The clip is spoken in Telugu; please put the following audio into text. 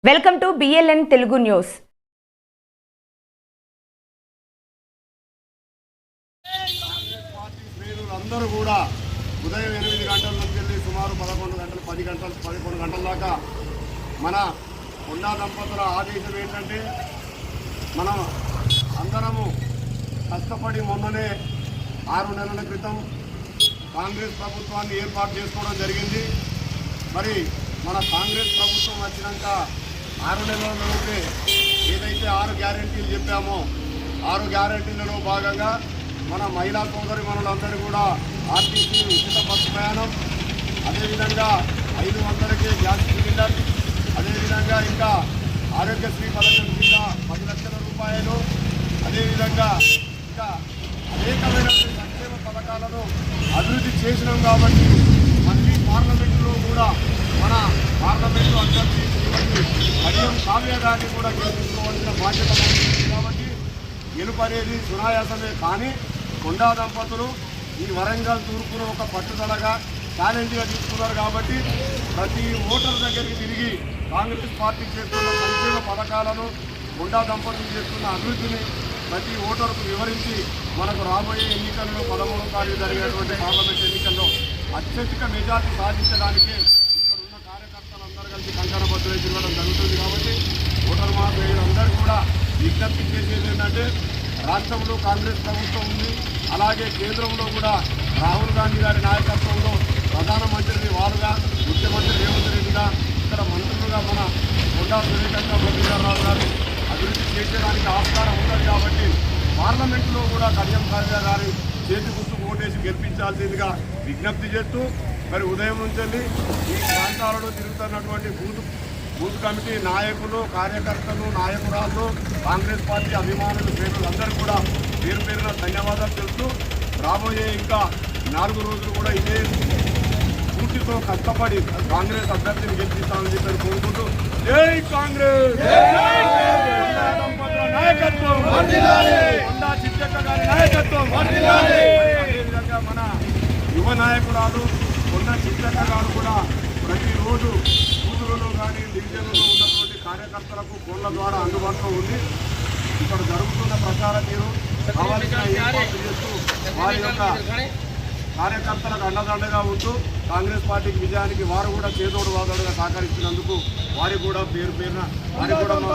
Welcome to BLN Telugu news. అందరూ కూడా ఉదయం 8 గంటల నుంచి వెళ్ళి సుమారు 11 గంటలు 11 గంటల దాకా మన కొండా దంపతుల ఆదేశం ఏంటంటే మనం అందరము కష్టపడి మొన్ననే 6 నెలల క్రితం కాంగ్రెస్ ప్రభుత్వాన్ని ఏర్పాటు చేసుకోవడం జరిగింది. మరి మన కాంగ్రెస్ ప్రభుత్వం వచ్చినాక 6 నెలలలోనే ఏదైతే 6 గ్యారెంటీలు చెప్పామో 6 గ్యారెంటీలలో భాగంగా మన మహిళా సోదరి మనులందరూ కూడా ఆర్టీసీ ఉచిత బస్సు ప్రయాణం, అదేవిధంగా 500కే గ్యాస్ సిలిండర్, అదేవిధంగా ఇంకా ఆరోగ్యశ్రీ పథకం కింద 10 లక్షల రూపాయలు, అదేవిధంగా ఇంకా అనేకమైన సంక్షేమ పథకాలను అభివృద్ధి చేసినాం. కాబట్టి మళ్ళీ పార్లమెంటులో కూడా మన పార్లమెంటు అభ్యర్థి శ్రీమతి కడియం కావ్య గారిని కూడా గెలిపించుకోవాల్సిన బాధ్యత ఉంది. కాబట్టి గెలుపు అనేది సునాయాసమే. కానీ కొండా దంపతులు ఈ వరంగల్ తూర్పును ఒక పట్టుదలగా ఛాలెంజ్గా తీసుకున్నారు. కాబట్టి ప్రతి ఓటర్ దగ్గరికి తిరిగి కాంగ్రెస్ పార్టీ చేస్తున్న సంక్షేమ పథకాలను, కొండా దంపతులు చేస్తున్న అభివృద్ధిని ప్రతి ఓటర్కు వివరించి మనకు రాబోయే ఎన్నికల్లో 13వ తారీఖు జరిగేటువంటి పార్లమెంట్ ఎన్నికల్లో అత్యధిక మెజార్టీ సాధించడానికి ఇక్కడ ఉన్న కార్యకర్తలందరూ కలిసి కంకణబద్దులై తిరగడం జరుగుతుంది. కాబట్టి ఓటర్ మహాశయులందరూ కూడా విజ్ఞప్తి చేసేది ఏంటంటే రాష్ట్రంలో కాంగ్రెస్ ప్రభుత్వం ఉంది, అలాగే కేంద్రంలో కూడా రాహుల్ గాంధీ గారి నాయకత్వంలో ప్రధానమంత్రిని వారుగా, ముఖ్యమంత్రి రేవంత్ రెడ్డిగా, ఇక్కడ మంత్రులుగా మన కొండా సురేఖరావు గారు అభివృద్ధి చేసేదానికి ఆస్కారం ఉంటుంది. కాబట్టి పార్లమెంటులో కూడా కడియం కావ్య గారి చేతి గుర్తుకు ఓటేసి గెలిపించాల్సిందిగా విజ్ఞప్తి చేస్తూ మరి ఉదయం నుంచి ఈ ప్రాంతాలలో తిరుగుతున్నటువంటి బూత్ కమిటీ నాయకులు, కార్యకర్తలు, నాయకురాళ్ళు, కాంగ్రెస్ పార్టీ అభిమానులు, పేరులందరూ కూడా పేరు పేరున ధన్యవాదాలు తెలుస్తూ రాబోయే ఇంకా 4 రోజులు కూడా ఇదే పూర్తితో కష్టపడి కాంగ్రెస్ అభ్యర్థిని గెలిపిస్తామని చెప్పి కోరుకుంటూ జై కాంగ్రెస్, నాయకత్వం, కొండా చిట్టక్క గారి నాయకత్వం, అదేవిధంగా మన యువ నాయకురాలు కొండా చిట్టక్క గారు కూడా ప్రతిరోజు ఊళ్ళలో కానీ డివిజన్లో ఉన్నటువంటి కార్యకర్తలకు ఫోన్ల ద్వారా అందుబాటులో ఉంది. ఇక్కడ జరుగుతున్న ప్రచార తీరు కావాల్సిన ఏర్పాట్లు చేస్తూ వారి యొక్క కార్యకర్తలకు అండదండగా ఉంటూ కాంగ్రెస్ పార్టీకి విజయానికి వారు కూడా చేదోడు వాదోడుగా సహకరిస్తున్నందుకు వారికి కూడా పేరు పేరున వారికి కూడా మా